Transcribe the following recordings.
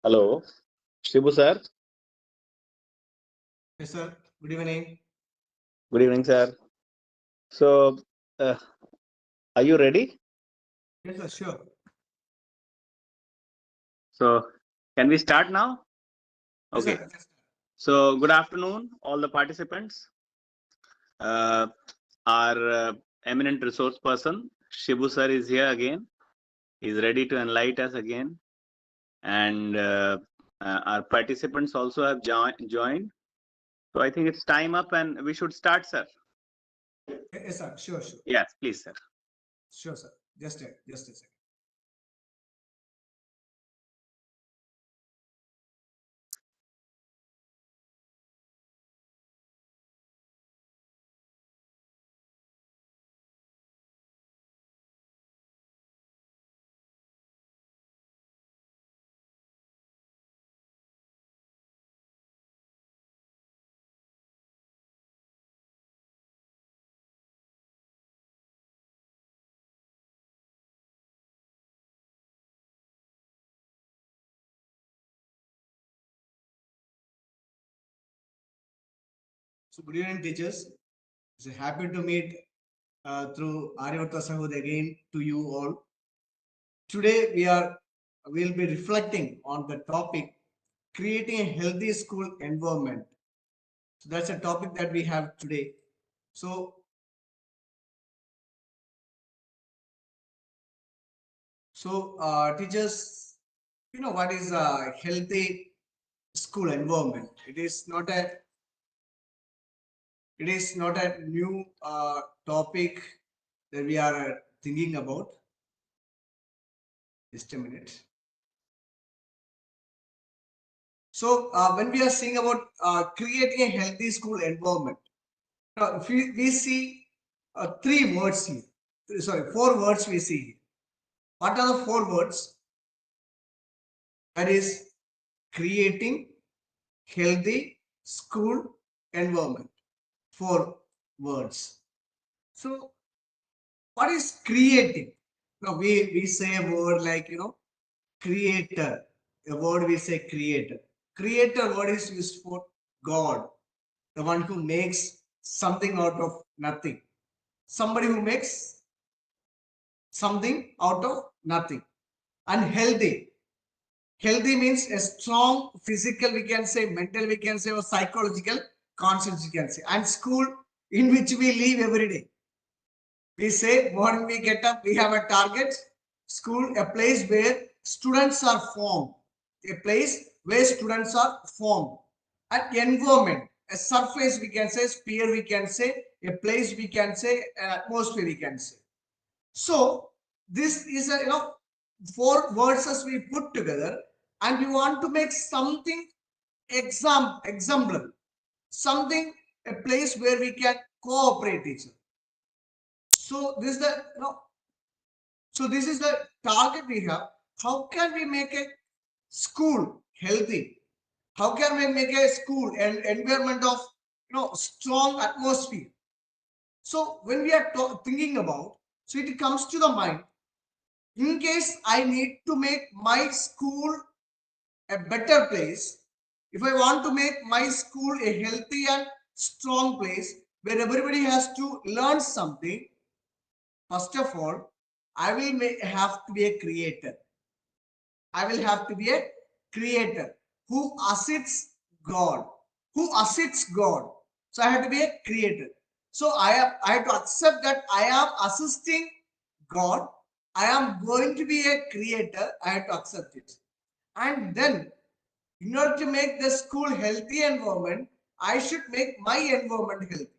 Hello, Shibu sir. Yes, sir. Good evening. Good evening, sir. So, uh, are you ready? Yes, sir. Sure. So, can we start now? Yes, Okay. sir. So, good afternoon, all the participants. Uh, our eminent resource person, Shibu sir, is here again. He's ready to enlighten us again. And our participants also have joined. So, I think it's time up and we should start, sir. Yes, sir. Sure, sure. Yes, please, sir. Sure, sir. Just a second. So, good evening, teachers. It's happy to meet through Aryavata Sahud again to you all. Today, we'll be reflecting on the topic creating a healthy school environment. So, that's a topic that we have today. So, teachers, you know what is a healthy school environment? It is not a new topic that we are thinking about. Just a minute. So, when we are saying about creating a healthy school environment, if we see three words here. Sorry, four words we see here. What are the four words? That is creating healthy school environment. Four words. So, what is creating? Now, we say a word like, creator. A word we say creator. Creator word is used for God, the one who makes something out of nothing. Somebody who makes something out of nothing. And healthy. Healthy means a strong physical, we can say, mental, we can say, or psychological conscience, we can say. And school in which we live every day. We say when we get up, we have a target. School, a place where students are formed. A place where students are formed. An environment, a surface we can say, sphere we can say, a place we can say, atmosphere we can say. So this is a four words as we put together, and we want to make something exemplary, something a place where we can cooperate each other. So this is the so this is the target we have. How can we make a school healthy? How can we make a school an environment of strong atmosphere? So when we are thinking about, so it comes to the mind. In case I need to make my school a better place, if I want to make my school a healthy and strong place where everybody has to learn something, first of all, I will have to be a creator. I will have to be a creator who assists God. Who assists God. So I have to be a creator. So I have to accept that I am assisting God. I am going to be a creator. I have to accept it. And then, in order to make the school healthy environment, I should make my environment healthy.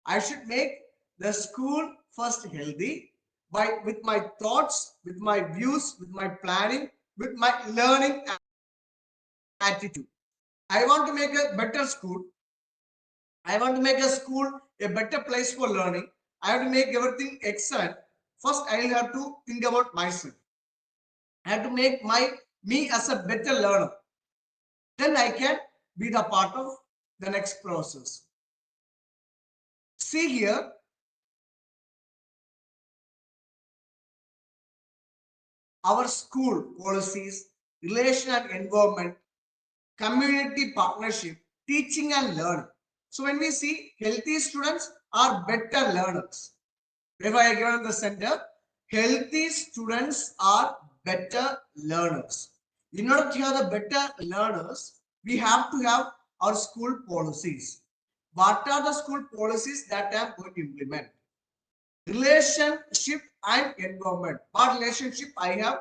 I should make the school first healthy with my thoughts, with my views, with my planning, with my learning attitude. I want to make a better school. I want to make a school a better place for learning. I have to make everything excellent. First, I will have to think about myself. I have to make me as a better learner. Then I can be the part of the next process. See here, our school policies, relation and environment, community partnership, teaching and learning. So when we see healthy students are better learners. If I give in the center, healthy students are better learners. In order to have the better learners, we have to have our school policies. What are the school policies that I am going to implement? Relationship and environment. What relationship I have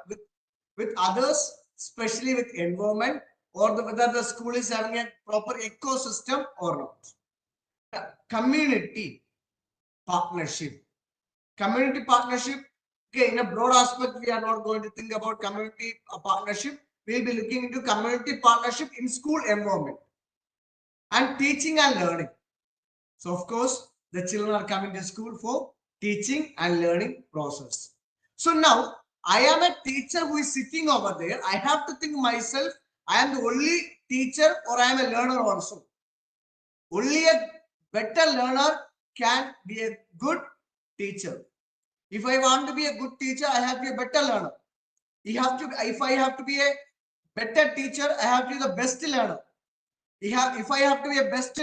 with others, especially with environment, or whether the school is having a proper ecosystem or not. Community partnership. Community partnership, okay, in a broad aspect, we are not going to think about community partnership. We'll be looking into community partnership in school environment and teaching and learning. So, of course, the children are coming to school for teaching and learning process. So now I am a teacher who is sitting over there. I have to think myself, I am the only teacher or I am a learner also. Only a better learner can be a good teacher. If I want to be a good teacher, I have to be a better learner. If I have to be a better teacher, I have to be the best learner. If I have to be a best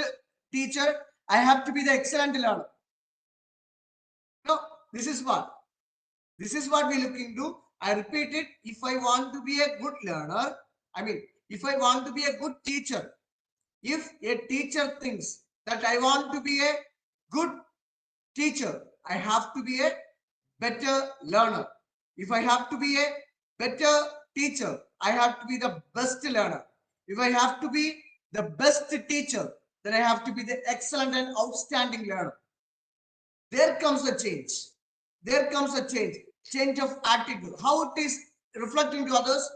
teacher, I have to be the excellent learner. No, this is what we look into. I repeat it. If I want to be a good learner, if I want to be a good teacher, if a teacher thinks that I want to be a good teacher, I have to be a better learner. If I have to be a better teacher, I have to be the best learner. If I have to be the best teacher, then I have to be the excellent and outstanding learner. There comes a change. There comes a change of attitude. How it is reflecting to others.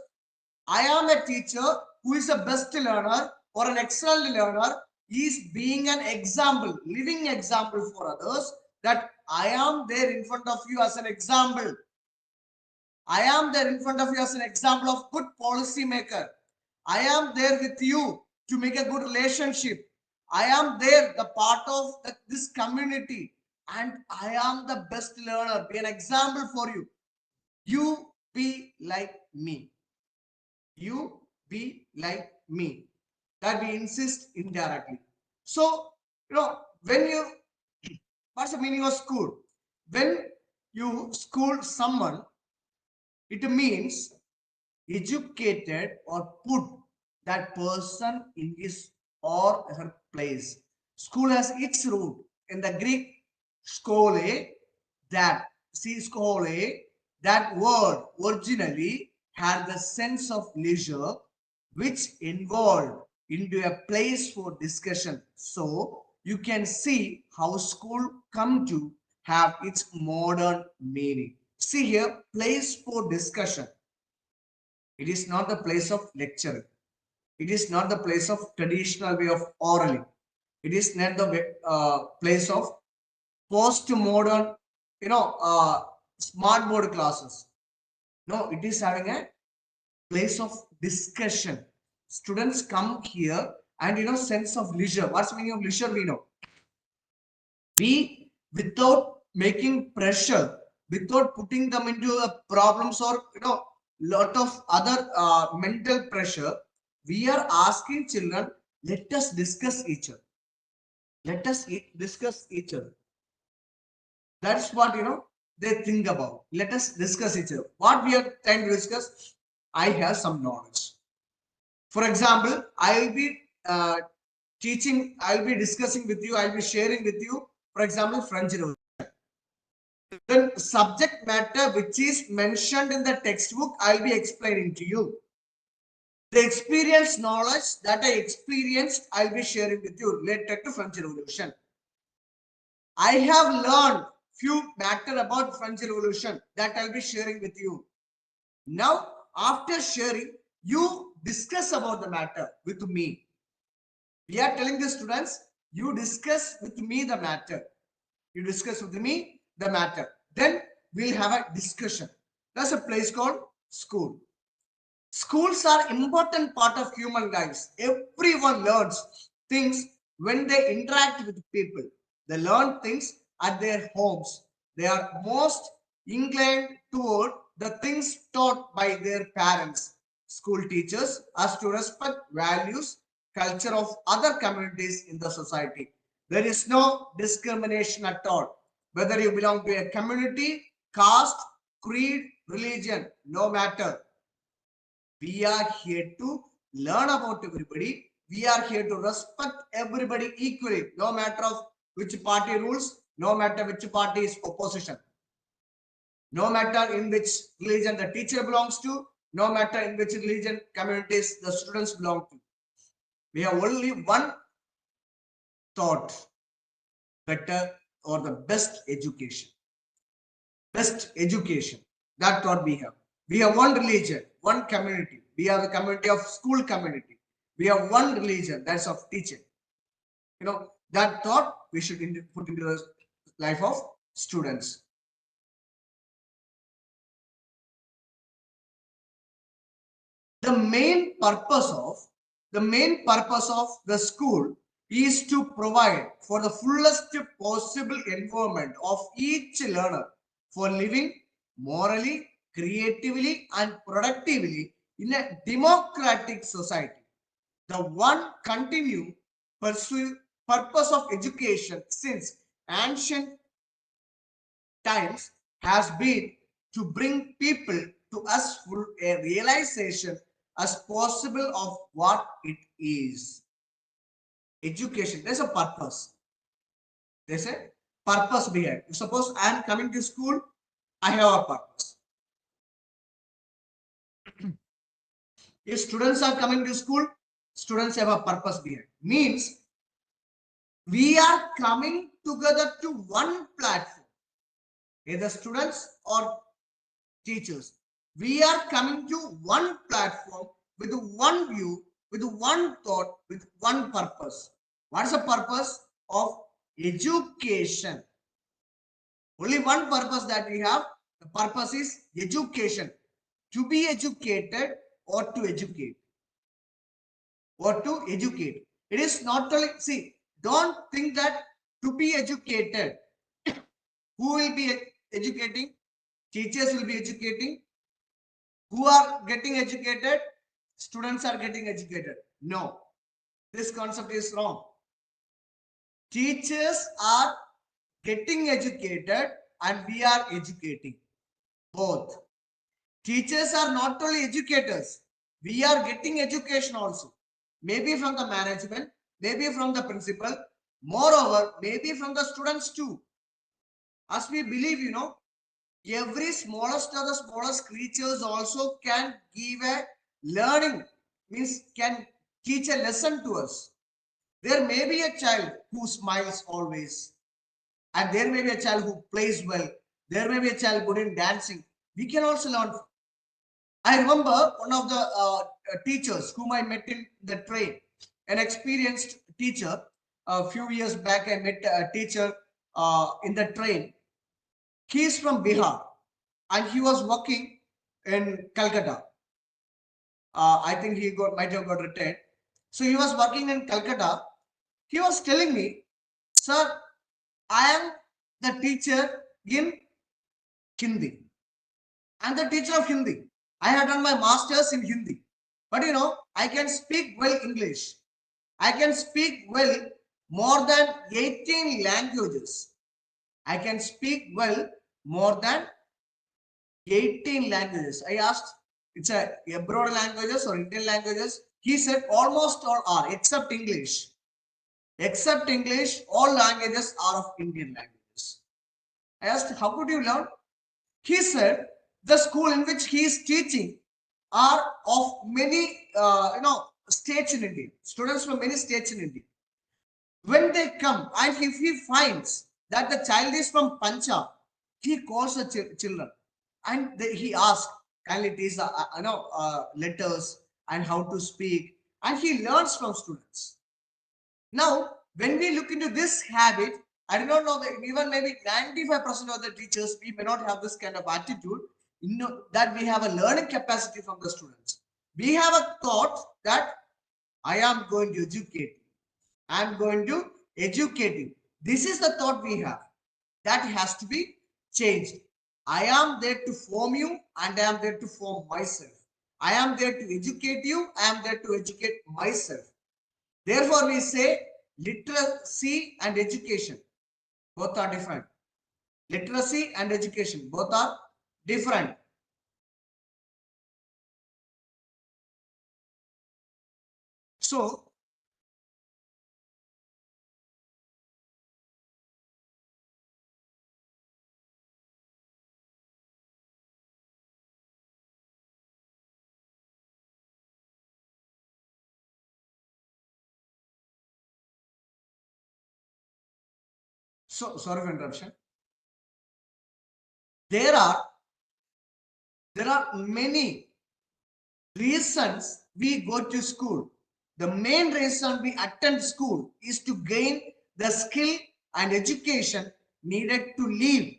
I am a teacher who is a best learner or an excellent learner, is being an example, living example for others, that I am there in front of you as an example. I am there in front of you as an example of good policy maker. I am there with you to make a good relationship. I am there, the part of this community, and I am the best learner, be an example for you. You be like me. You be like me. That we insist indirectly. So, what's the meaning of school? When you school someone, it means educated or put that person in his or her place. School has its root in the Greek skole, skole, that word originally had the sense of leisure, which involved into a place for discussion. So you can see how school come to have its modern meaning. See here, place for discussion. It is not the place of lecturing. It is not the place of traditional way of oraling. It is not the place of post-modern, smart board classes. No, it is having a place of discussion. Students come here and sense of leisure. What's the meaning of leisure? We know. We, without making pressure, without putting them into problems or lot of other mental pressure, we are asking children, let us discuss each other. Let us discuss each other. That's what they think about. Let us discuss each other. What we are trying to discuss, I have some knowledge. For example, I will be teaching, I will be discussing with you, I will be sharing with you, for example, French Revolution. The subject matter which is mentioned in the textbook, I'll be explaining to you. The experience knowledge that I experienced, I'll be sharing with you related to French Revolution. I have learned few matter about French Revolution that I'll be sharing with you. Now, after sharing, you discuss about the matter with me. We are telling the students, you discuss with me the matter. You discuss with me the matter. Then we'll have a discussion. That's a place called school. Schools are important part of human lives. Everyone learns things when they interact with people. They learn things at their homes. They are most inclined toward the things taught by their parents. school teaches us to respect values, culture of other communities in the society. There is no discrimination at all. Whether you belong to a community, caste, creed, religion, no matter. We are here to learn about everybody. We are here to respect everybody equally, no matter of which party rules, no matter which party is opposition, no matter in which religion the teacher belongs to, no matter in which religion communities the students belong to. We have only one thought: better or the best education. Best education. That's what we have. We have one religion, one community. We have the community of school community. We have one religion, that's of teaching. That thought we should put into the life of students. The main purpose of the school is to provide for the fullest possible environment of each learner for living morally, creatively, and productively in a democratic society. The one continue pursue purpose of education since ancient times has been to bring people to as full a realization as possible of what it is. Education, there's a purpose. There's a purpose behind. Suppose I am coming to school, I have a purpose. If students are coming to school, students have a purpose behind. Means we are coming together to one platform, either students or teachers. We are coming to one platform with one view, with one thought, with one purpose. What is the purpose of education? Only one purpose that we have. The purpose is education. To be educated or to educate. Or to educate. It is not only, see, don't think that to be educated. Who will be educating? Teachers will be educating. Who are getting educated? Students are getting educated. No, this concept is wrong. Teachers are getting educated and we are educating. Both. Teachers are not only educators, we are getting education also. Maybe from the management, maybe from the principal, moreover, maybe from the students too. As we believe, every smallest of the smallest creatures also can give a learning, means can teach a lesson to us. There may be a child who smiles always, and there may be a child who plays well. There may be a child good in dancing. We can also learn. I remember one of the teachers whom I met in the train, an experienced teacher. A few years back, I met a teacher in the train. He is from Bihar and he was working in Calcutta. I think he might have got retired. So he was working in Calcutta. He was telling me, sir, I am the teacher in Hindi. I am the teacher of Hindi. I have done my master's in Hindi. But I can speak well English. I can speak well more than 18 languages. I can speak well more than 18 languages. I asked, it's abroad languages or Indian languages? He said almost all are, except English. Except English, all languages are of Indian languages. I asked, how could you learn? He said, the school in which he is teaching are of many, states in India. Students from many states in India. When they come, and if he finds that the child is from Punjab, he calls the children and he asks, kindly teach the letters and how to speak, and he learns from students. Now, when we look into this habit, I do not know that even maybe 95% of the teachers, we may not have this kind of attitude, that we have a learning capacity from the students. We have a thought that I am going to educate. I am going to educate you. This is the thought we have. That has to be changed. I am there to form you and I am there to form myself. I am there to educate you. I am there to educate myself. Therefore, we say literacy and education both are different. Literacy and education both are different. So, sorry for interruption. There are many reasons we go to school. The main reason we attend school is to gain the skill and education needed to live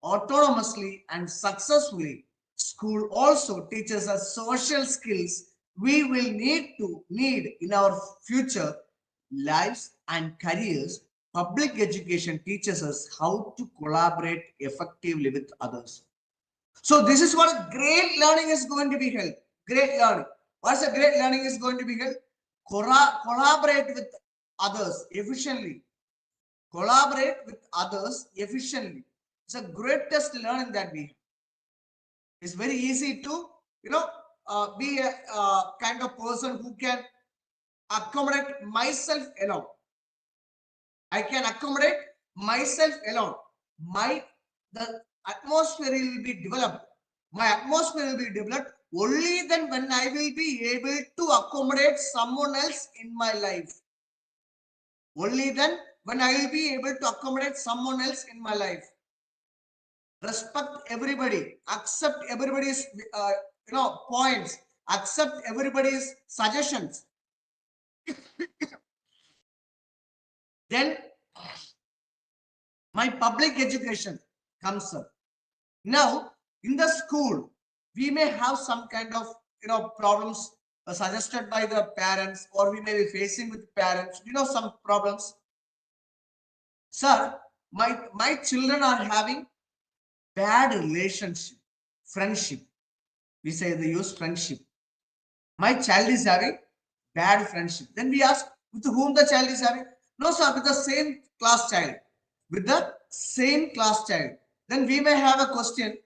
autonomously and successfully. School also teaches us social skills we will need in our future lives and careers. Public education teaches us how to collaborate effectively with others. So this is what great learning is going to be held. Great learning. What's a great learning is going to be held? Collaborate with others efficiently. Collaborate with others efficiently. It's a greatest learning that we have. It's very easy to, be a kind of person who can accommodate myself alone. I can accommodate myself alone. The atmosphere will be developed. My atmosphere will be developed only then when I will be able to accommodate someone else in my life. Only then when I will be able to accommodate someone else in my life. Respect everybody. Accept everybody's points. Accept everybody's suggestions. Then my public education comes up. Now, in the school, we may have some kind of problems suggested by the parents, or we may be facing with parents. Some problems. Sir, my children are having bad relationship, friendship. We say they use friendship. My child is having bad friendship. Then we ask, with whom the child is having? No, sir, with the same class child. With the same class child. Then we may have a question.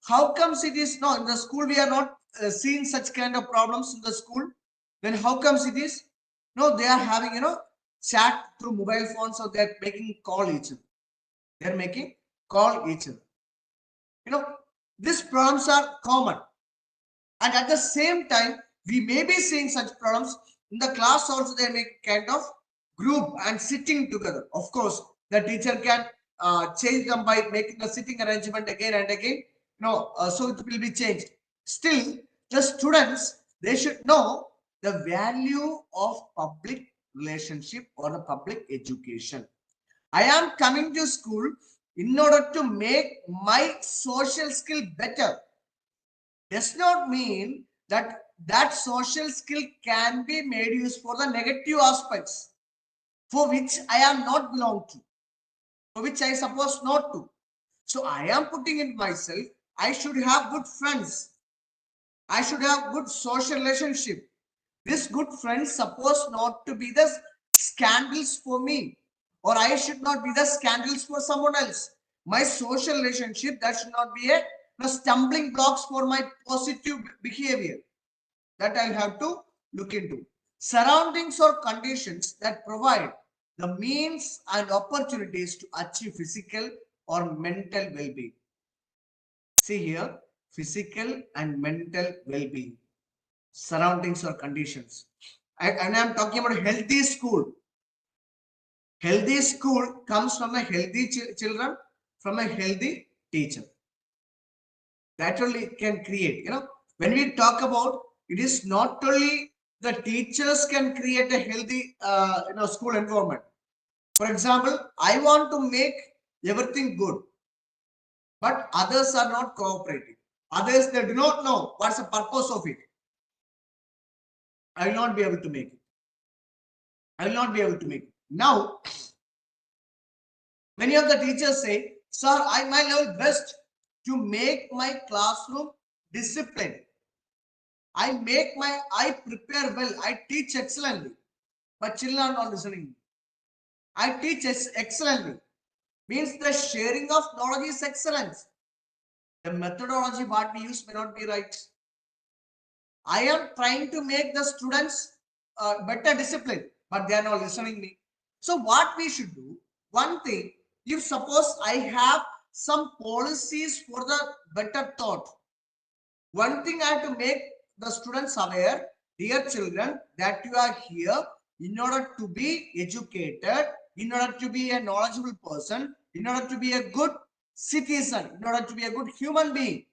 How comes it is, no, in the school we are not seeing such kind of problems in the school? Then how comes it is? No, they are having, chat through mobile phones, so they're making call each other. They're making call each other. These problems are common. And at the same time, we may be seeing such problems in the class also. They make kind of group and sitting together. Of course, the teacher can change them by making the sitting arrangement again and again. So it will be changed. Still, the students, they should know the value of public relationship or the public education. I am coming to school in order to make my social skill better. Does not mean that that social skill can be made use for the negative aspects for which I am not belong to, for which I suppose not to. So I am putting in myself, I should have good friends. I should have good social relationship. This good friend suppose not to be the scandals for me, or I should not be the scandals for someone else. My social relationship, that should not be a stumbling blocks for my positive behavior. That I'll have to look into. Surroundings or conditions that provide the means and opportunities to achieve physical or mental well-being. See here, physical and mental well-being. Surroundings or conditions. And I'm talking about healthy school. Healthy school comes from a healthy children, from a healthy teacher. That only can create, when we talk about, it is not only the teachers can create a healthy school environment. For example, I want to make everything good, but others are not cooperating. Others, they do not know what's the purpose of it. I will not be able to make it. I will not be able to make it. Now, many of the teachers say, sir, I my level best to make my classroom disciplined. I prepare well, I teach excellently, but children are not listening. I teach excellently. Means the sharing of knowledge is excellence. The methodology what we use may not be right. I am trying to make the students better discipline, but they are not listening me. So what we should do, one thing, if suppose I have some policies for the better thought, one thing I have to make the students aware, dear children, that you are here in order to be educated, in order to be a knowledgeable person, in order to be a good citizen, in order to be a good human being.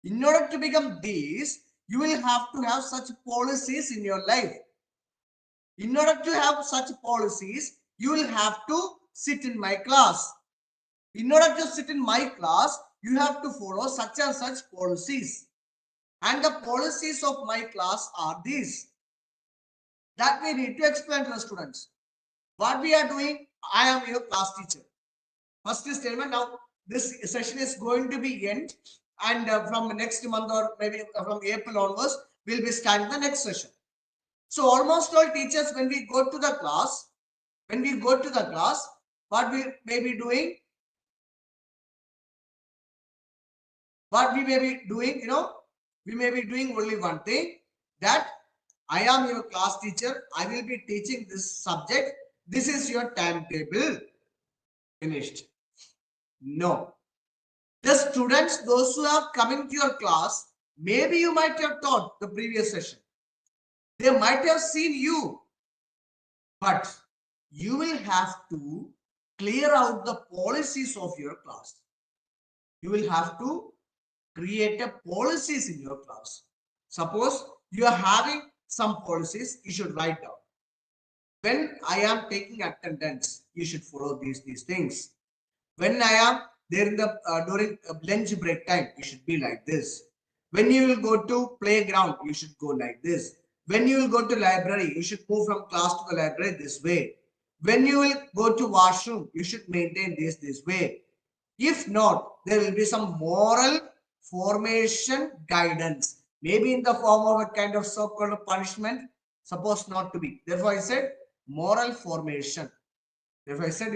In order to become these, you will have to have such policies in your life. In order to have such policies, you will have to sit in my class. In order to sit in my class, you have to follow such and such policies. And the policies of my class are these. That we need to explain to the students. What we are doing, I am your class teacher. First statement. Now, this session is going to be end. And from next month or maybe from April onwards, we'll be starting the next session. So almost all teachers, when we go to the class, what we may be doing, we may be doing only one thing, that I am your class teacher. I will be teaching this subject. This is your timetable. Finished. No. The students, those who are coming to your class, maybe you might have taught the previous session. They might have seen you, but you will have to clear out the policies of your class. You will have to create a policies in your class. Suppose you are having some policies, you should write down. When I am taking attendance, you should follow these things. When I am there in the during lunch break time, you should be like this. When you will go to playground, you should go like this. When you will go to library, you should move from class to the library this way. When you will go to washroom, you should maintain this way. If not, there will be some moral formation guidance, maybe in the form of a kind of so-called punishment, supposed not to be. Therefore, I said moral formation. Therefore, I said,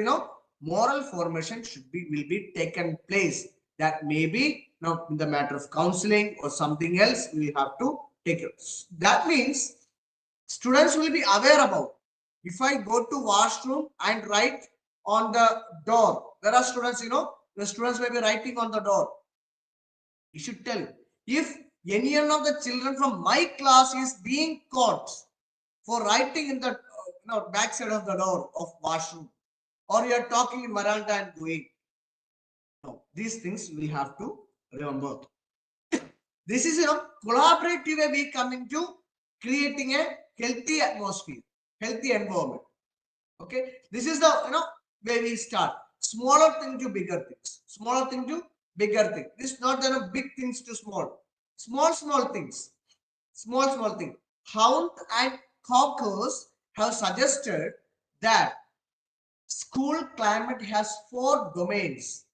moral formation will be taken place. That maybe now in the matter of counseling or something else, we will have to take it. That means students will be aware about. If I go to washroom and write on the door, there are students, the students may be writing on the door. You should tell. If any one of the children from my class is being caught for writing in the back side of the door of washroom, or you are talking in Miranda and going, no, these things we have to remember. This is collaborative way we coming to creating a healthy atmosphere, healthy environment. Okay, this is the where we start. Smaller thing to bigger things. Smaller thing to bigger thing. This is not big things to small. Small things. Small thing. Hound and Cockers have suggested that school climate has 4 domains.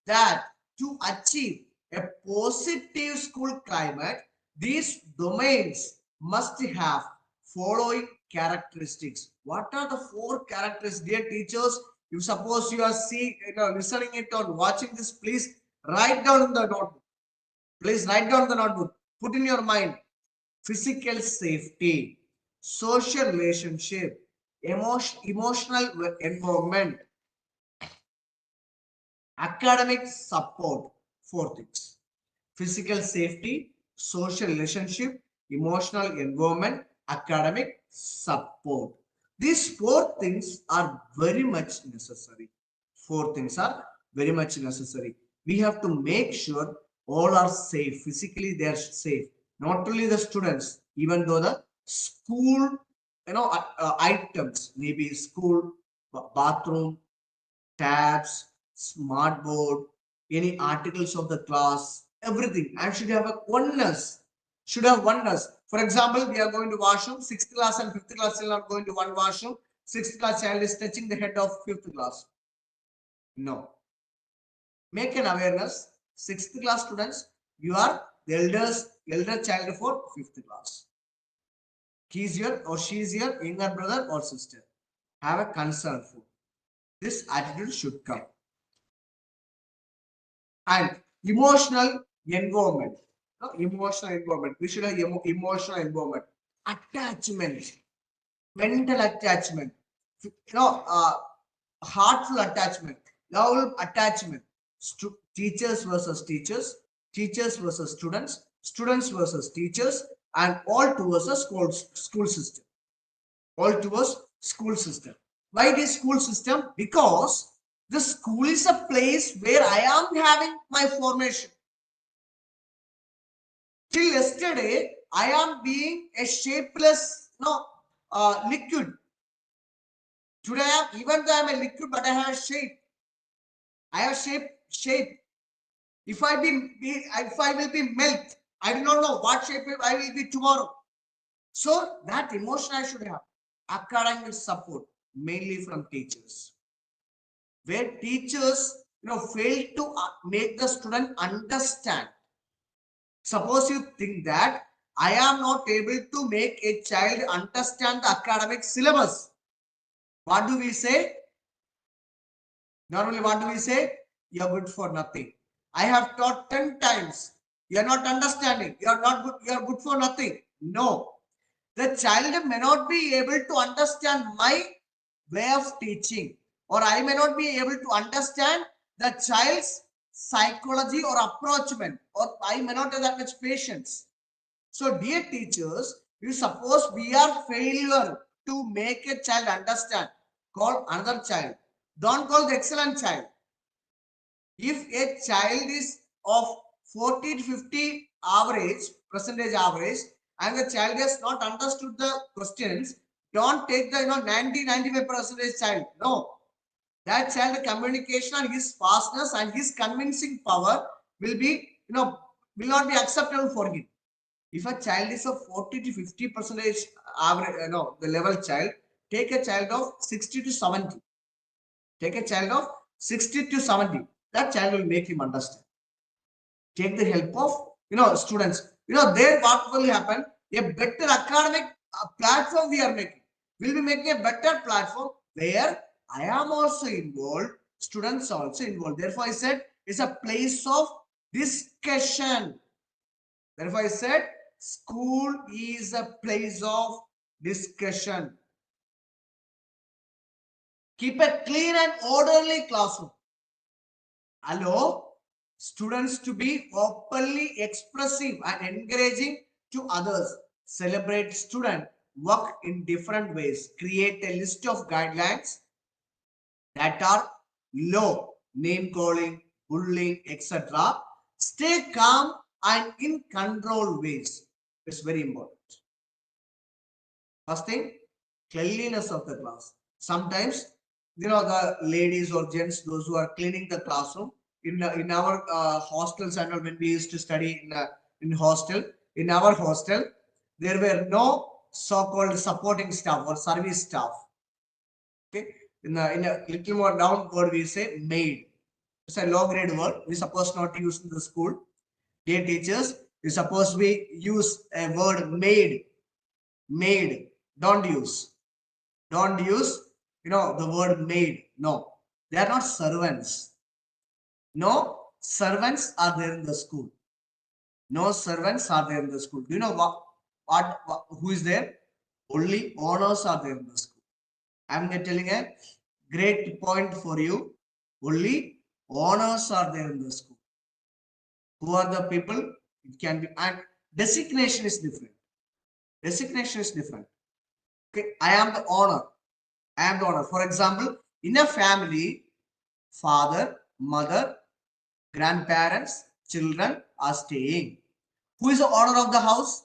That to achieve a positive school climate, these domains must have following characteristics. What are the 4 characteristics, dear teachers? If suppose you are listening it or watching this, please write down in the notebook. Please write down the notebook. Put in your mind: physical safety, social relationship, emotional environment, academic support. 4 things: physical safety, social relationship, emotional environment, academic support. These 4 things are very much necessary. 4 things are very much necessary. We have to make sure all are safe. Physically, they are safe. Not only the students, even though the school, items, maybe school bathroom, tabs, smart board, any articles of the class, everything, and should have a oneness. Should have oneness. For example, we are going to washroom. 6th class and 5th class children are going to one washroom. 6th class child is touching the head of 5th class. No. Make an awareness. 6th class students, you are the elder child for 5th class. He's your or she's your younger brother or sister. Have a concern for. This attitude should come. And emotional involvement. No, emotional involvement. We should have emotional involvement. Attachment. Mental attachment. Heartful attachment. Lovable attachment. Teachers versus teachers. Teachers versus students. Students versus teachers. And all towards a school system. All towards school system. Why this school system? Because the school is a place where I am having my formation. Till yesterday, I am being a shapeless liquid. Today, even though I am a liquid, but I have a shape. I have shape. If I will be melt, I do not know what shape I will be tomorrow. So that emotion I should have. Academic support, mainly from teachers. Where teachers fail to make the student understand. Suppose you think that I am not able to make a child understand the academic syllabus. What do we say? Normally, what do we say? You are good for nothing. I have taught 10 times. You are not understanding. You are not good. You are good for nothing. No. The child may not be able to understand my way of teaching, or I may not be able to understand the child's psychology or approachment, or I may not have that much patience. So, dear teachers, you suppose we are failure to make a child understand, call another child. Don't call the excellent child. If a child is of 40 to 50 average, percentage average, and the child has not understood the questions, don't take the 90-95% child. No. That child communication and his fastness and his convincing power will be, will not be acceptable for him. If a child is of 40 to 50% average, the level child, take a child of 60 to 70. Take a child of 60 to 70. That child will make him understand. Take the help of, students. There what will happen? A better academic platform we are making. We'll be making a better platform where I am also involved, students also involved. Therefore, I said it's a place of discussion. Therefore, I said school is a place of discussion. Keep a clean and orderly classroom. Allow students to be openly expressive and encouraging to others. Celebrate student work in different ways. Create a list of guidelines that are low, name calling, bullying, etc. Stay calm and in control ways. It's very important. First thing, cleanliness of the class. Sometimes, the ladies or gents, those who are cleaning the classroom, in our hostels and when we used to study in our hostel, there were no so-called supporting staff or service staff. Okay, in a little more down word we say maid. It's a low grade word. We supposed not to use in the school. Dear teachers, we suppose we use a word maid. Maid. Don't use the word maid. No, they are not servants. No servants are there in the school. No servants are there in the school. Do you know what who is there? Only owners are there in the school. I'm telling a great point for you. Only owners are there in the school. Who are the people? It can be, and designation is different. Designation is different. Okay, I am the owner. I am the owner. For example, in a family, father, mother, grandparents, children are staying. Who is the owner of the house?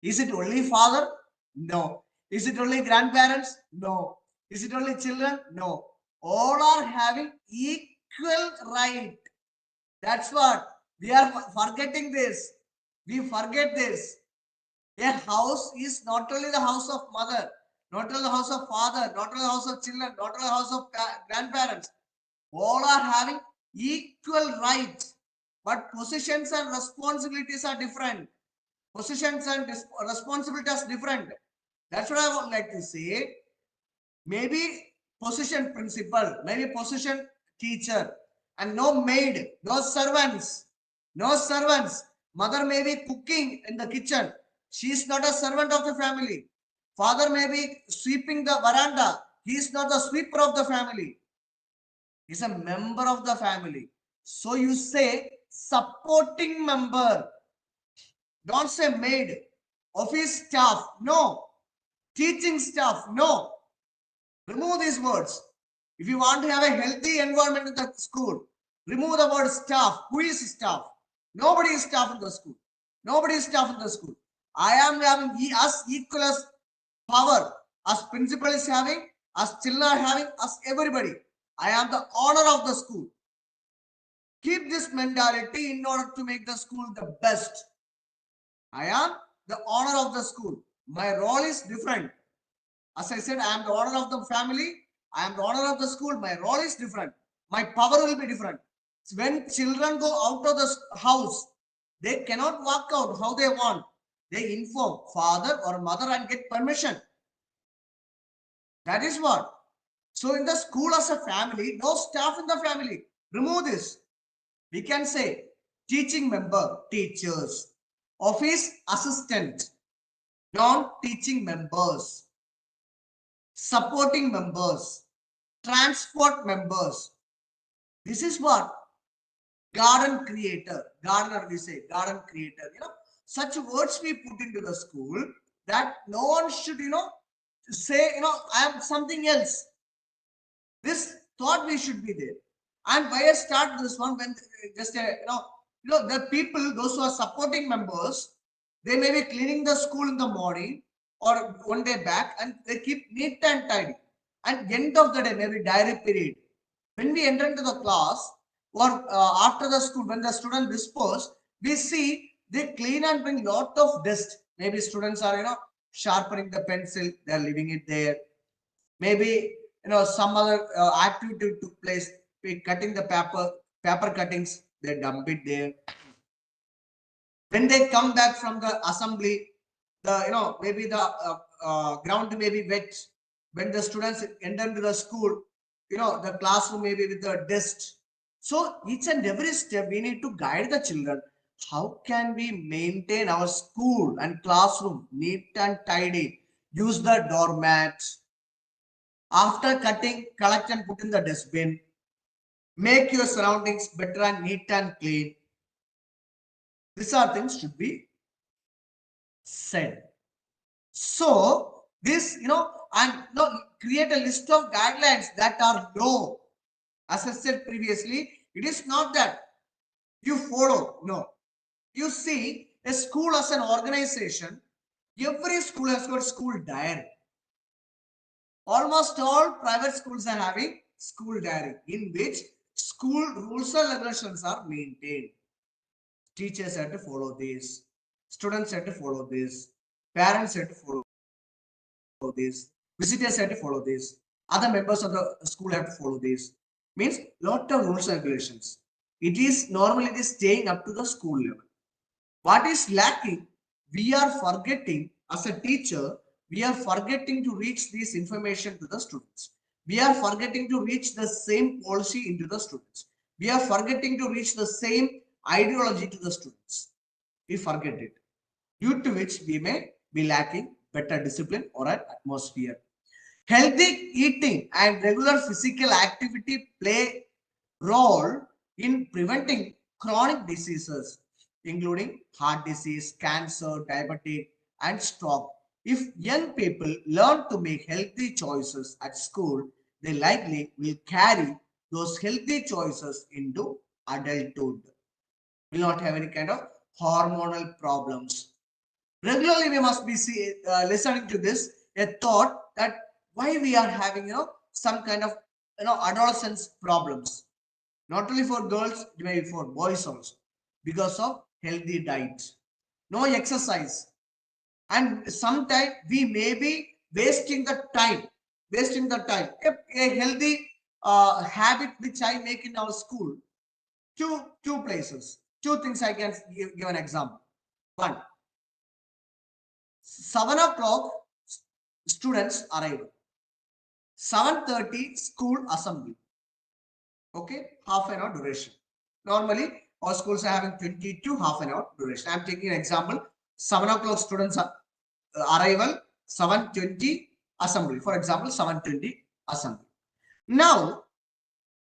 Is it only father? No. Is it only grandparents? No. Is it only children? No. All are having equal right. That's what we are forgetting this. We forget this. A house is not only the house of mother, not only the house of father, not only the house of children, not only the house of grandparents. All are having equal rights. but positions and responsibilities are different. Positions and responsibilities are different. That's what I would like to say. Maybe position principal, maybe position teacher, and no maid, no servants, no servants. Mother may be cooking in the kitchen. She is not a servant of the family. Father may be sweeping the veranda. He is not the sweeper of the family. He is a member of the family. So you say supporting member. Don't say maid. Office staff. No. Teaching staff. No. Remove these words. If you want to have a healthy environment in the school, remove the word staff. Who is staff? Nobody is staff in the school. Nobody is staff in the school. I am having as equal as power as principal is having, as children are having, as everybody. I am the owner of the school. Keep this mentality in order to make the school the best. I am the owner of the school. My role is different. As I said, I am the owner of the family. I am the owner of the school. My role is different. My power will be different. When children go out of the house, they cannot walk out how they want. They inform father or mother and get permission. That is what. So in the school as a family, no staff in the family. Remove this. We can say teaching member, teachers, office assistant, non-teaching members, supporting members, transport members. This is what garden creator, gardener we say, garden creator. Such words we put into the school that no one should, say, I am something else. This thought we should be there. And why I start this one when just the people, those who are supporting members, they may be cleaning the school in the morning or one day back, and they keep neat and tidy. And end of the day, maybe diary period, when we enter into the class or after the school, when the student disperse, we see they clean and bring lot of dust. Maybe students are sharpening the pencil, they are leaving it there. Maybe some other activity took place, cutting the paper cuttings, they dump it there. When they come back from the assembly, maybe the ground may be wet. When the students enter into the school, the classroom may be with the dust. So each and every step we need to guide the children. How can we maintain our school and classroom neat and tidy? Use the doormats. After cutting, collect and put in the dustbin. Make your surroundings better and neat and clean. These are things should be said. So this, and create a list of guidelines that are low. As I said previously, it is not that you follow. No. You see, a school as an organization, every school has got school diary. Almost all private schools are having school diary in which school rules and regulations are maintained. Teachers have to follow this. Students have to follow this. Parents have to follow this. Visitors have to follow this. Other members of the school have to follow this. Means lot of rules and regulations. It is normally staying up to the school level. What is lacking? We are forgetting as a teacher. We are forgetting to reach this information to the students. We are forgetting to reach the same policy into the students. We are forgetting to reach the same ideology to the students. We forget it, due to which we may be lacking better discipline or an atmosphere. Healthy eating and regular physical activity play role in preventing chronic diseases, including heart disease, cancer, diabetes, and stroke. If young people learn to make healthy choices at school, they likely will carry those healthy choices into adulthood. Will not have any kind of hormonal problems. Regularly, we must be listening to this, a thought that why we are having some kind of adolescence problems. Not only for girls, maybe for boys also, because of healthy diet, no exercise, and sometimes we may be wasting the time. A healthy habit which I make in our school, two places. two things I can give an example. One, 7 o'clock students arrival. 7:30 school assembly. Okay, half an hour duration. Normally, all schools are having 20 to half an hour duration. I'm taking an example. 7 o'clock students arrival, 7:20 assembly. For example, 7:20 assembly. Now,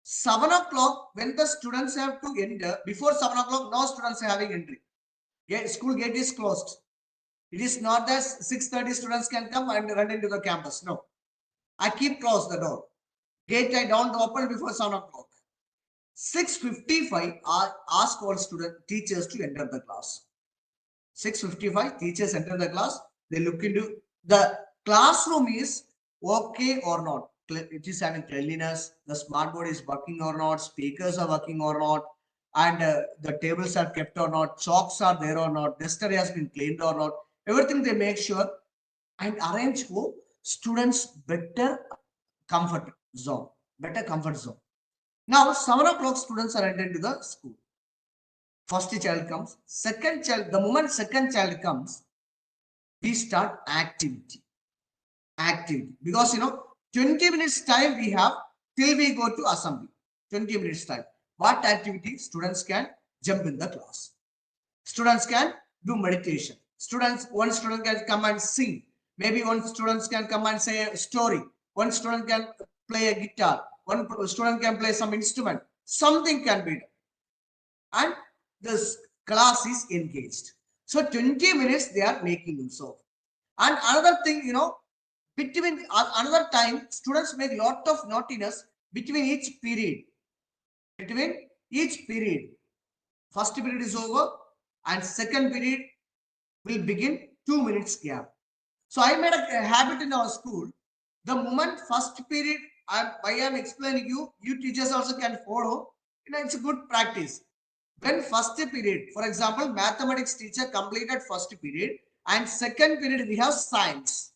7 o'clock, when the students have to enter, before 7 o'clock, no students are having entry. School gate is closed. It is not that 6:30 students can come and run into the campus. No. I keep close the door. Gate I don't open before 7 o'clock. 6:55 I ask all teachers to enter the class. 6:55 teachers enter the class. They look into the classroom is okay or not. It is having cleanliness. The smart board is working or not. Speakers are working or not. And the tables are kept or not. Chalks are there or not. Duster has been cleaned or not. Everything they make sure and arrange for students better comfort zone. Better comfort zone. Now 7 o'clock students are entered to the school. First child comes. Second child, the moment second child comes, we start activity. Because 20 minutes time we have till we go to assembly. 20 minutes time. What activity? Students can jump in the class. Students can do meditation. One student can come and sing. Maybe one student can come and say a story. One student can play a guitar. One student can play some instrument. Something can be done. And this class is engaged. So 20 minutes they are making use of. And another thing, between another time, students make lot of naughtiness between each period. First period is over and second period will begin 2 minutes gap. So I made a habit in our school. The moment first period, I am explaining you teachers also can follow. It's a good practice. When first period, for example, mathematics teacher completed first period and second period we have science.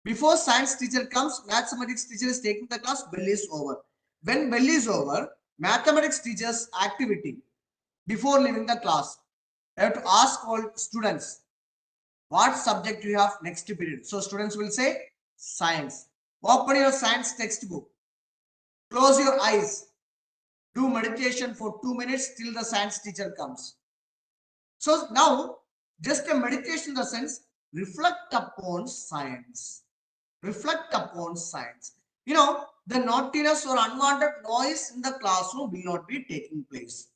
Before science teacher comes, mathematics teacher is taking the class, bell is over. When bell is over, mathematics teacher's activity before leaving the class, I have to ask all students, what subject you have next period? So students will say science. Open your science textbook. Close your eyes. Do meditation for 2 minutes till the science teacher comes. So now, just a meditation in the sense, reflect upon science. Reflect upon science. The naughtiness or unwanted noise in the classroom will not be taking place.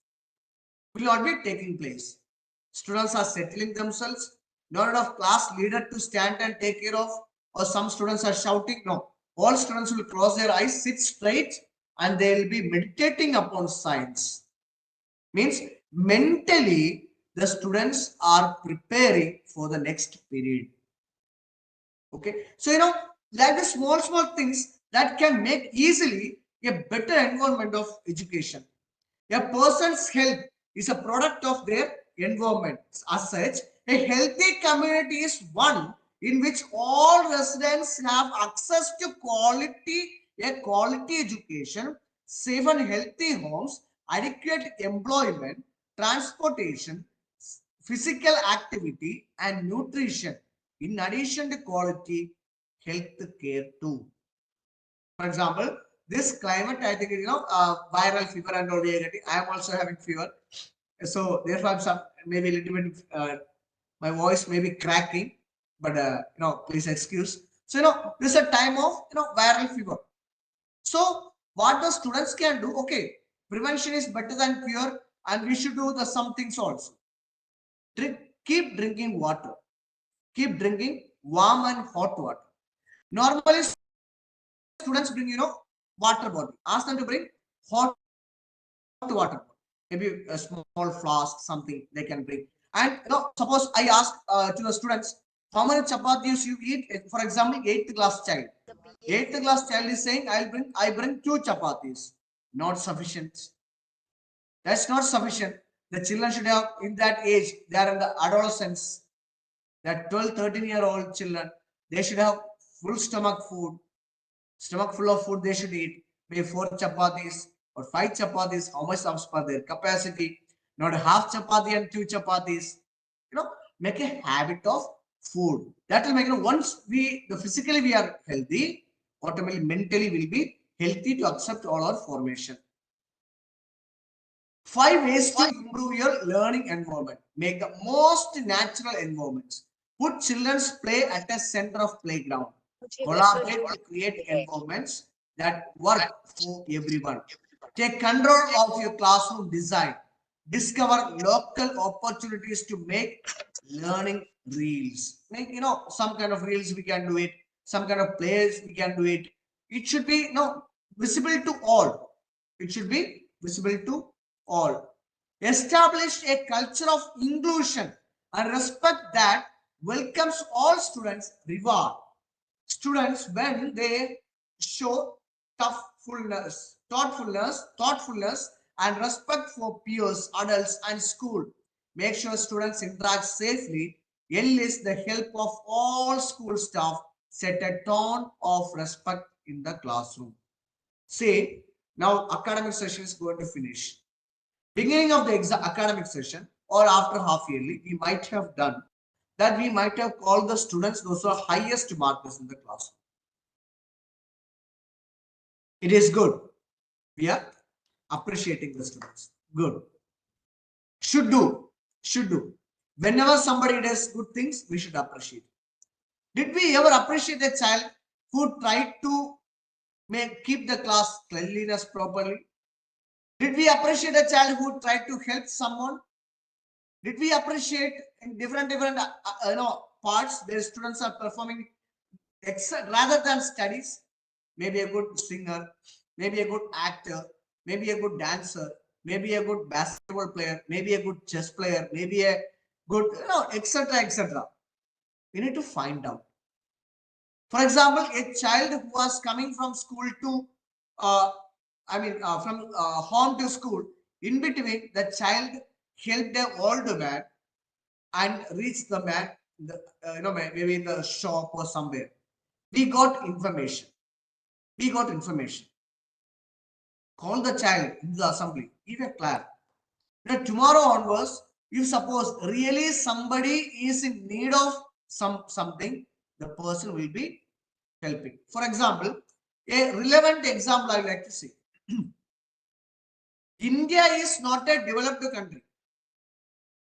Students are settling themselves. Not enough class leader to stand and take care of, or some students are shouting. No, all students will close their eyes, sit straight, and they will be meditating upon science. Means mentally the students are preparing for the next period. Okay, so like the small things that can make easily a better environment of education. A person's health is a product of their environment. As such, a healthy community is one in which all residents have access to quality education, safe and healthy homes, adequate employment, transportation, physical activity, and nutrition, in addition to quality health care too. For example, this climate, I think, viral fever and all we are getting. I am also having fever. So therefore, I'm maybe a little bit, my voice may be cracking, but, please excuse. So, this is a time of, viral fever. So what the students can do, okay, prevention is better than cure, and we should do some things also. Keep drinking water. Keep drinking warm and hot water. Normally, students bring, water bottle. Ask them to bring hot water. Maybe a small flask, something they can bring. And suppose I ask to the students, how many chapatis you eat? For example, 8th class child. 8th class child is saying, I bring 2 chapatis. Not sufficient. That's not sufficient. The children should have, in that age, they are in the adolescence. That 12, 13-year-old children, they should have full stomach food. Stomach full of food they should eat. Maybe 4 chapatis or 5 chapatis, how much comes per their capacity. not a half chapati and 2 chapatis. Make a habit of food. That will make, once the physically we are healthy, automatically mentally will be healthy to accept all our formation. 5 ways to improve your learning environment. Make the most natural environments. Put children's play at the center of playground. Collaborate to create environments that work for everyone. Take control of your classroom design. Discover local opportunities to make learning reels. Make, some kind of reels we can do it. Some kind of plays we can do it. It should be, visible to all. It should be visible to all. Establish a culture of inclusion and respect that welcomes all students. Reward students when they show thoughtfulness, and respect for peers, adults, and school. Make sure students interact safely. Enlist the help of all school staff. Set a tone of respect in the classroom. Say, now academic session is going to finish. Beginning of the academic session or after half yearly, we might have done that. We might have called the students those who are highest markers in the class. It is good. We are appreciating the students. Good. Should do. Whenever somebody does good things, we should appreciate. Did we ever appreciate a child who tried to keep the class cleanliness properly? Did we appreciate a child who tried to help someone? Did we appreciate in different parts where students are performing rather than studies? Maybe a good singer, maybe a good actor, maybe a good dancer, maybe a good basketball player, maybe a good chess player, maybe a good, etc. We need to find out. For example, a child who was coming from school to, from home to school, in between, the child helped an old man and reached the man, maybe in the shop or somewhere. We got information. Call the child in the assembly. Give a clap. Tomorrow onwards, if suppose really somebody is in need of something, the person will be helping. For example, a relevant example I would like to say. India is not a developed country.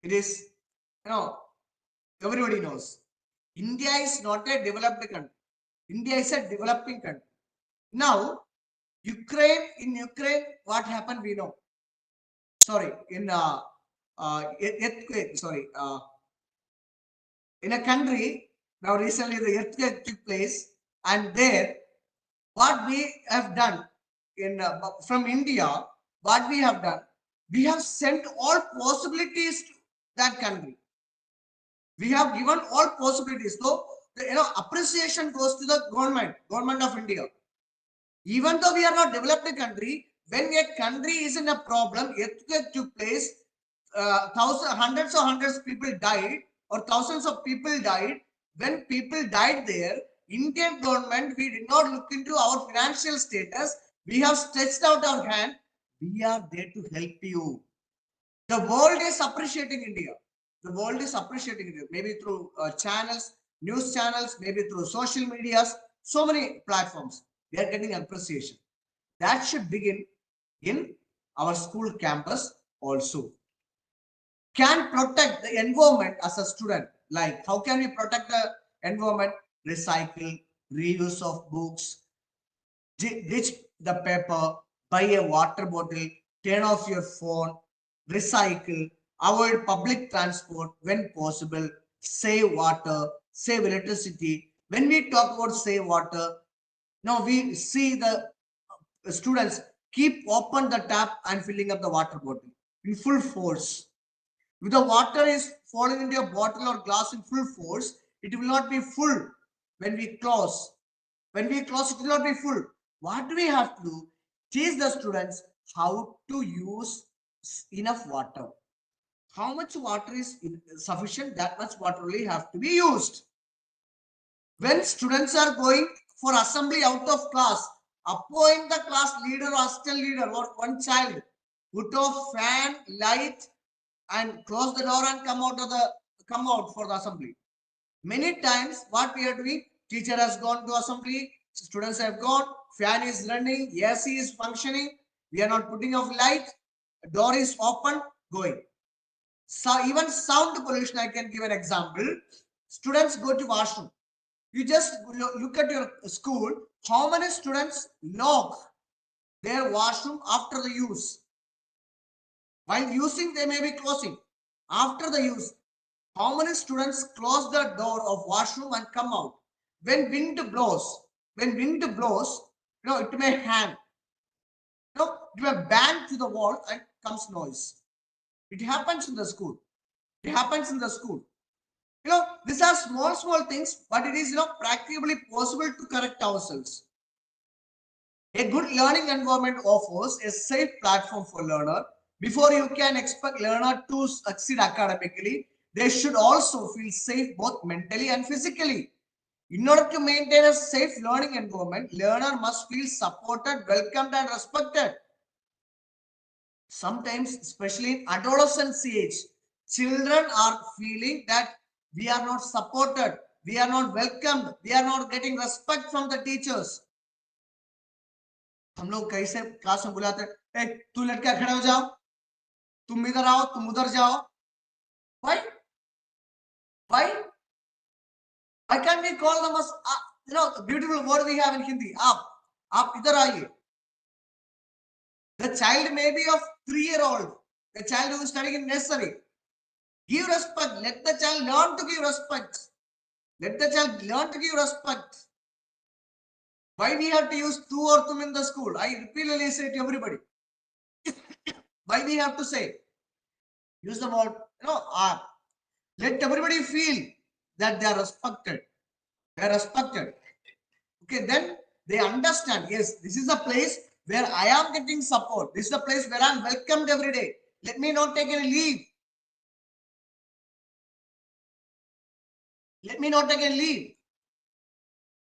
It is, everybody knows. India is not a developed country. India is a developing country. Now, in Ukraine, what happened we know. Sorry, in earthquake. Sorry, in a country now recently the earthquake took place, and there, what we have done in from India, what we have done, we have sent all possibilities to that country. We have given all possibilities. So the appreciation goes to the government of India. Even though we are not developed country, when a country is in a problem, earthquake took place, hundreds of people died, or thousands of people died. When people died there, Indian government, we did not look into our financial status. We have stretched out our hand. We are there to help you. The world is appreciating India. The world is appreciating India. Maybe through channels, news channels, maybe through social medias, so many platforms. We are getting appreciation. That should begin in our school campus also. Can protect the environment as a student. Like, how can we protect the environment? Recycle, reuse of books, ditch the paper, buy a water bottle, turn off your phone, recycle, avoid public transport when possible, save water, save electricity. When we talk about save water, now we see the students keep open the tap and filling up the water bottle in full force. If the water is falling into a bottle or glass in full force, it will not be full when we close. When we close, it will not be full. What do we have to do? Teach the students how to use enough water. How much water is sufficient, that much water only have to be used. When students are going for assembly out of class, appoint the class leader or assistant leader or one child. Put off fan, light, and close the door and come out for the assembly. Many times what we are doing, teacher has gone to assembly, students have gone, fan is running, AC is functioning, we are not putting off light, door is open, going. So even sound pollution, I can give an example. Students go to washroom. You just look at your school, how many students lock their washroom after the use? While using, they may be closing. After the use, how many students close the door of washroom and come out? When wind blows, it may hang. It may bang to the wall and comes noise. It happens in the school. It happens in the school. These are small things, but it is, practically possible to correct ourselves. A good learning environment offers a safe platform for learner. Before you can expect learner to succeed academically, they should also feel safe both mentally and physically. In order to maintain a safe learning environment, learner must feel supported, welcomed, and respected. Sometimes, especially in adolescence age, children are feeling that we are not supported, we are not welcomed, we are not getting respect from the teachers. हम लोग कैसे class में बुलाते हैं, तू लड़का खड़े हो जाओ, तुम इधर आओ, तुम उधर जाओ. Why? Why can't we call them as, beautiful word we have in Hindi, aap idhar aaiye. The child may be of 3-year-old, the child who is studying in nursery. Give respect. Let the child learn to give respect. Let the child learn to give respect. Why we have to use tu or tum in the school? I repeatedly say to everybody. Why we have to say? Use the word, let everybody feel that they are respected. They are respected. Okay, then they understand, yes, this is a place where I am getting support. This is a place where I am welcomed every day. Let me not take any leave. Let me not take any leave.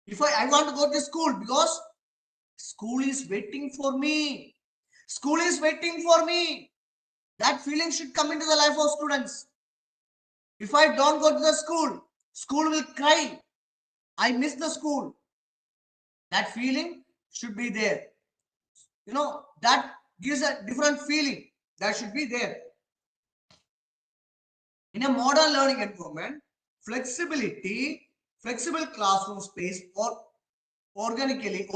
If I want to go to school, because school is waiting for me. School is waiting for me. That feeling should come into the life of students. If I don't go to the school, school will cry. I miss the school. That feeling should be there. That gives a different feeling. That should be there. In a modern learning environment, flexible classroom space, or organically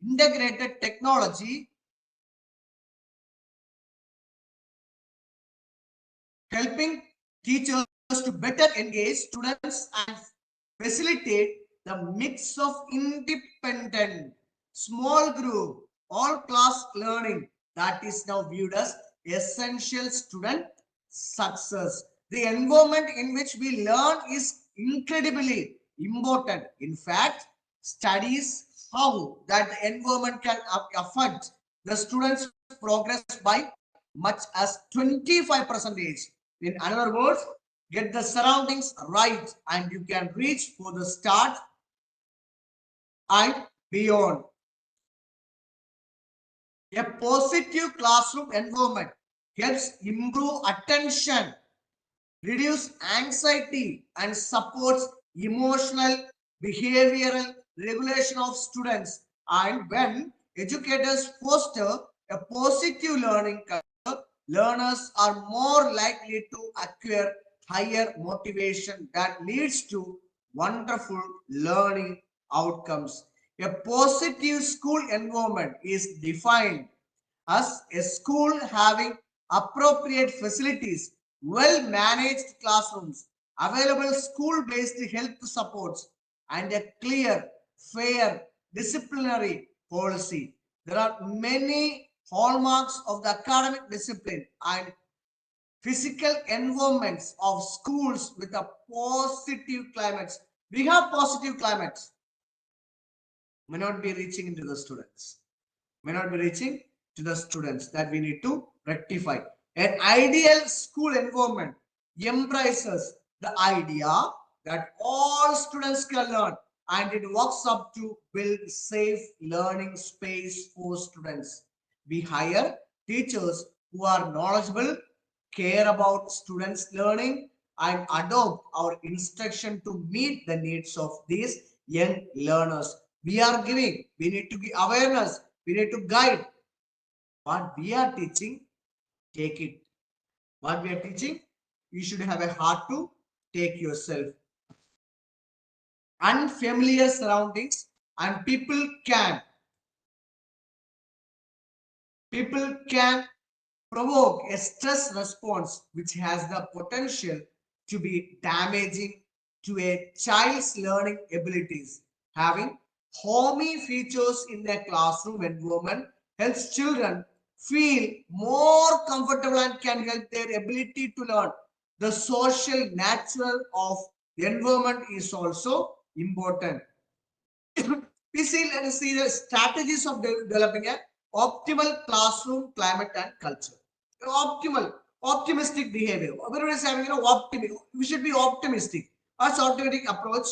integrated technology helping teachers to better engage students and facilitate the mix of independent, small group, all class learning that is now viewed as essential student success. The environment in which we learn is incredibly important. In fact, studies how that the environment can affect the students' progress by much as 25%. In other words, get the surroundings right and you can reach for the start and beyond. A positive classroom environment helps improve attention, reduce anxiety, and supports emotional, behavioral regulation of students. And when educators foster a positive learning culture, learners are more likely to acquire higher motivation that leads to wonderful learning outcomes. A positive school environment is defined as a school having appropriate facilities, well-managed classrooms, available school-based health supports, and a clear, fair, disciplinary policy. There are many hallmarks of the academic discipline and physical environments of schools with a positive climates. We have positive climates. May not be reaching into the students. May not be reaching to the students that we need to rectify. An ideal school environment embraces the idea that all students can learn, and it works up to build safe learning space for students. We hire teachers who are knowledgeable, care about students' learning, and adopt our instruction to meet the needs of these young learners. We are giving, we need to give awareness, we need to guide. What we are teaching, take it. What we are teaching, you should have a heart to take yourself. Unfamiliar surroundings and people can provoke a stress response which has the potential to be damaging to a child's learning abilities. Having homey features in their classroom environment helps children feel more comfortable and can help their ability to learn. The social nature of the environment is also important. Let us see the strategies of developing an optimal classroom climate and culture. Optimal, optimistic behavior. Everyone is having, we should be optimistic. As optimistic approach,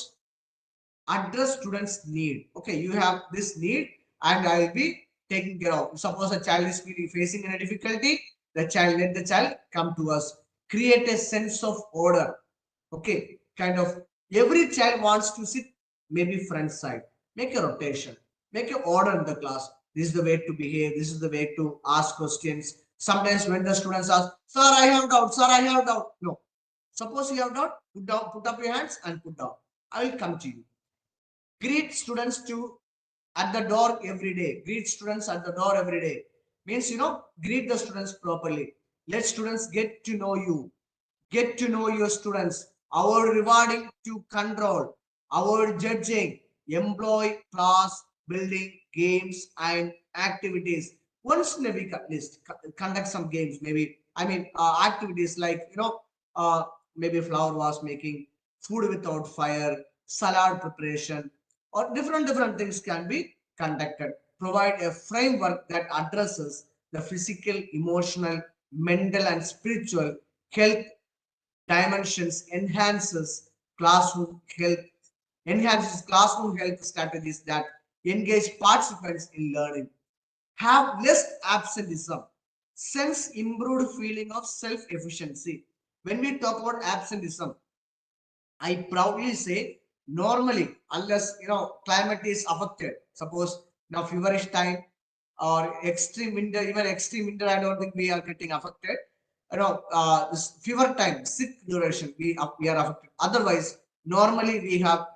address students' need. Okay, you have this need, and I will be taking care of. Suppose a child is facing a difficulty, let the child come to us. Create a sense of order. Okay, kind of every child wants to sit maybe front side. Make a rotation. Make an order in the class. This is the way to behave. This is the way to ask questions. Sometimes when the students ask, "Sir, I have doubt. Sir, I have doubt." No. Suppose you have doubt, put up your hands and put down. I will come to you. Greet students to at the door every day. Greet students at the door every day. Means, greet the students properly. Let students get to know you. Get to know your students. Our rewarding to control. Our judging. Employ class building games and activities. Once in a week at least, conduct some games. Maybe, activities like, maybe flower was making, food without fire, salad preparation, or different things can be conducted. Provide a framework that addresses the physical, emotional, mental, and spiritual health dimensions, enhances classroom health strategies that engage participants in learning. Have less absenteeism, sense improved feeling of self-efficiency. When we talk about absenteeism, I proudly say normally, unless climate is affected. Suppose now feverish time or extreme winter, even extreme winter, I don't think we are getting affected. This fever time, sick duration, we are affected. Otherwise, normally we have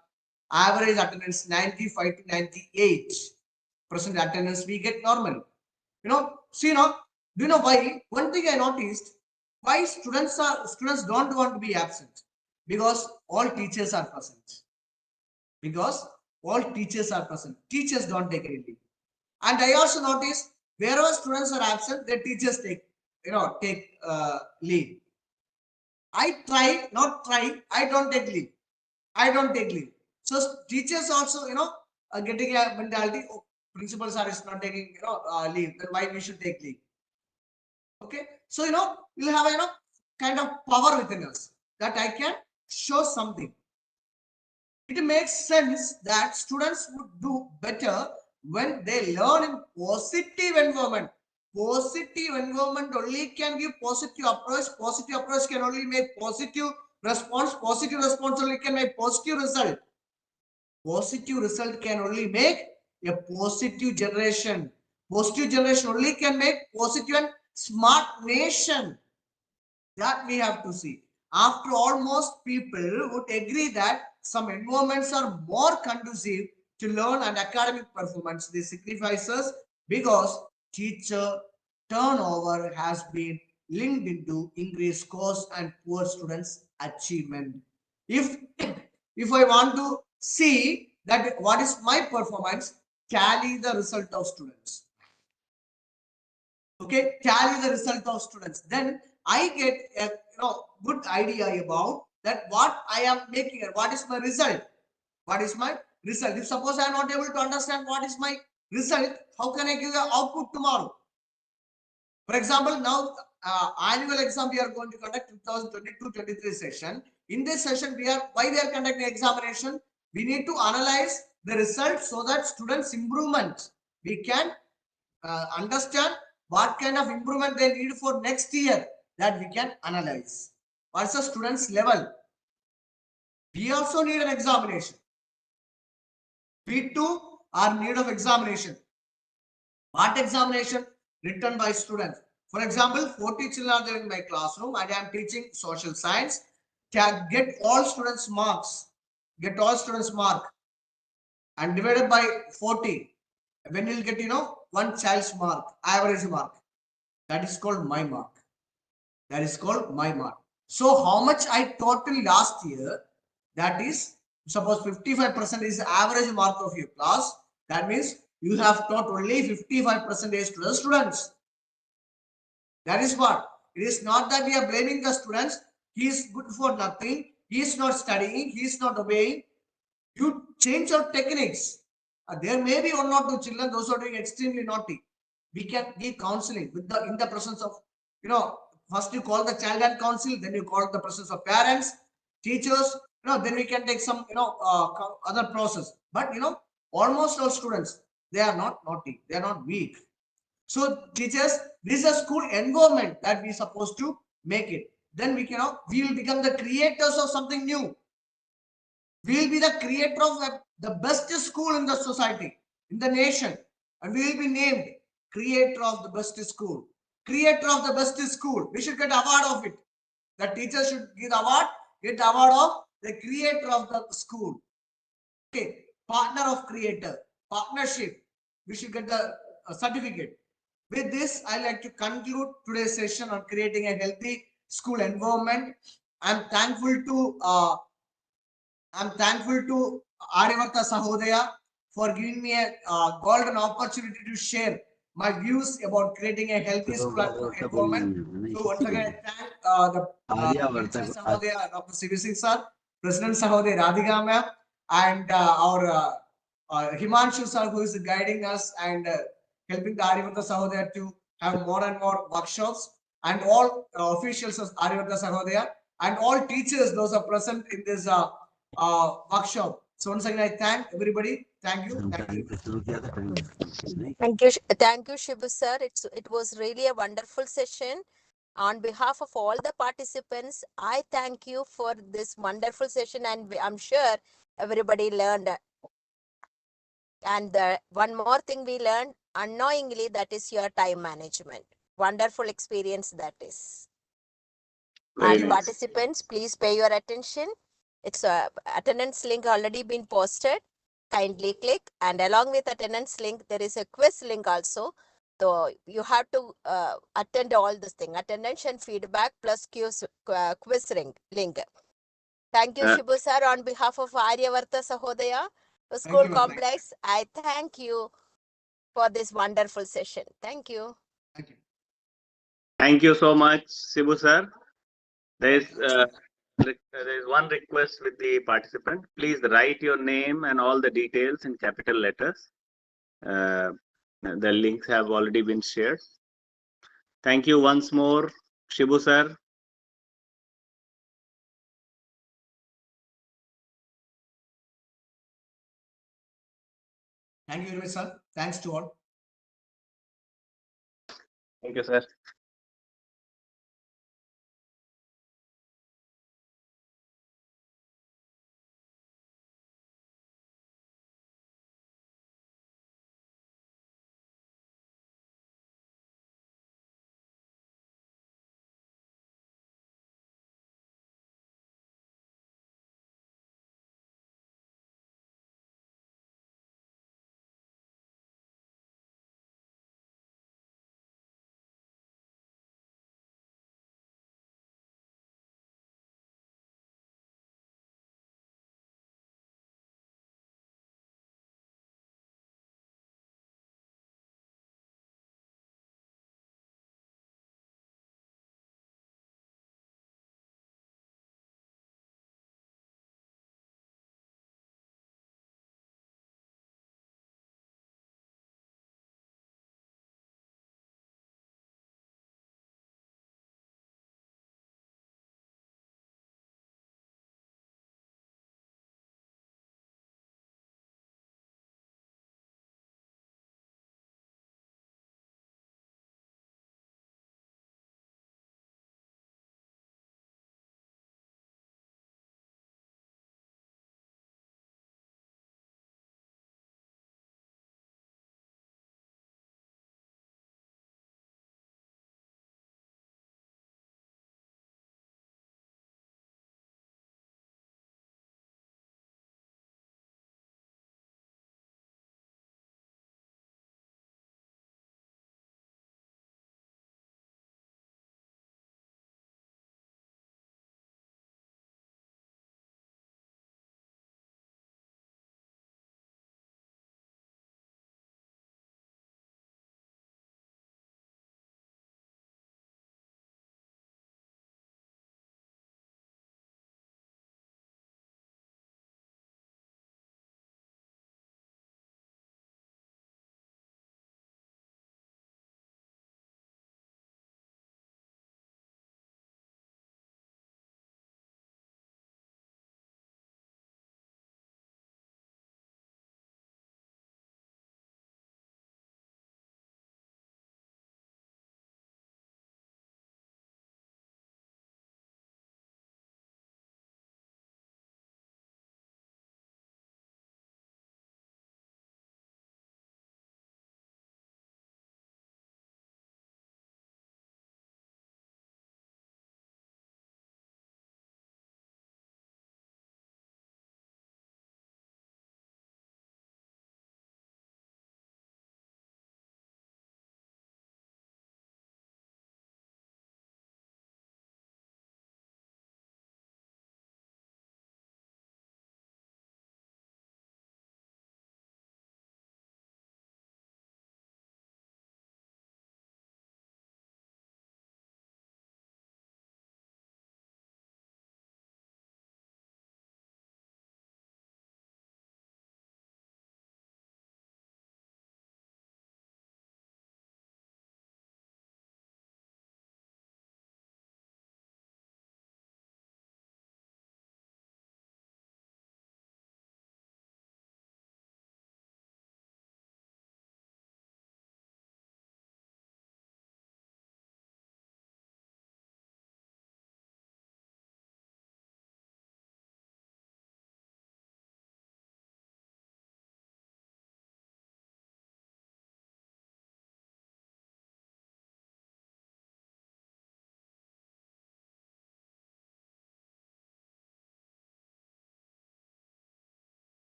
average attendance 95 to 98% attendance we get normally. See now, do you know why? One thing I noticed, why students don't want to be absent, because all teachers are present. Because all teachers are present. Teachers don't take any leave. And I also noticed wherever students are absent, their teachers take leave. I try, not try. I don't take leave. I don't take leave. So teachers also, are getting a mentality. Oh, principals are not taking, leave. Then why we should take leave? Okay. So we'll have kind of power within us that I can show something. It makes sense that students would do better when they learn in positive environment. Positive environment only can give positive approach. Positive approach can only make positive response. Positive response only can make positive result. Positive result can only make a positive generation. Positive generation only can make positive and smart nation. That we have to see. After all, most people would agree that some environments are more conducive to learn and academic performance. This sacrifices because teacher turnover has been linked into increased scores and poor students' achievement. If if I want to see that what is my performance, tally the result of students. Okay, tally the result of students. Then I get a good idea about that what I am making and what is my result. What is my result? If suppose I am not able to understand what is my result, how can I give the output tomorrow? For example, now annual exam we are going to conduct 2022-23 session. In this session, why we are conducting examination? We need to analyze the results so that students' improvement we can understand what kind of improvement they need for next year. that we can analyze. What's the student's level? We also need an examination. We too are in need of examination. What examination? Written by students. For example, 40 children are there in my classroom and I am teaching social science. Can get all students marks. Get all students mark and divided by 40. When you'll get, one child's mark, average mark. That is called my mark. That is called my mark. So how much I total last year? That is, suppose 55% is the average mark of your class. That means you have taught only 55% to the students. That is what. It is not that we are blaming the students. He is good for nothing. He is not studying. He is not obeying. You change your techniques. There may be one or two children, those who are doing extremely naughty. We can give counseling with in the presence of, first you call the child and counsel, then you call the presence of parents, teachers, then we can take some, other process. But, almost all students, they are not naughty. They are not weak. So teachers, this is a school environment that we are supposed to make it. Then we will become the creators of something new. We will be the creator of the best school in the society, in the nation. And we will be named creator of the best school. Creator of the best school. We should get award of it. The teacher should get award of the creator of the school. Okay. Partner of creator. Partnership. We should get the certificate. With this, I like to conclude today's session on creating a healthy school environment. I'm thankful to Aryavarta Sahodaya for giving me a golden opportunity to share my views about creating a healthy school environment. So once again, I thank the Sahodaya, Dr. C.V. Singh sir, President Sahodaya Radhika ma'am, and our Himanshu sir, who is guiding us and helping the Aryavarta Sahodaya to have more and more workshops, and all officials of Aryavarta Sahodaya, and all teachers, those are present in this workshop. So once again, I thank everybody. Thank you. Thank you. Thank you, Shibu sir. It was really a wonderful session. On behalf of all the participants, I thank you for this wonderful session, and I'm sure everybody learned. And one more thing we learned unknowingly, that is your time management. Wonderful experience that is. Very And nice. participants, please pay your attention. It's a attendance link already been posted. Kindly click, and along with attendance link, there is a quiz link also. So you have to attend all this thing, attendance and feedback plus quiz link. Thank you, Shibu sir. On behalf of Aryavarta Sahodaya School Complex, I thank you for this wonderful session. Thank you. Thank you. Thank you so much, Shibu sir. There is one request with the participant. Please write your name and all the details in capital letters. The links have already been shared. Thank you once more, Shibu sir. Thank you very much, sir. Thanks to all. Thank you, sir.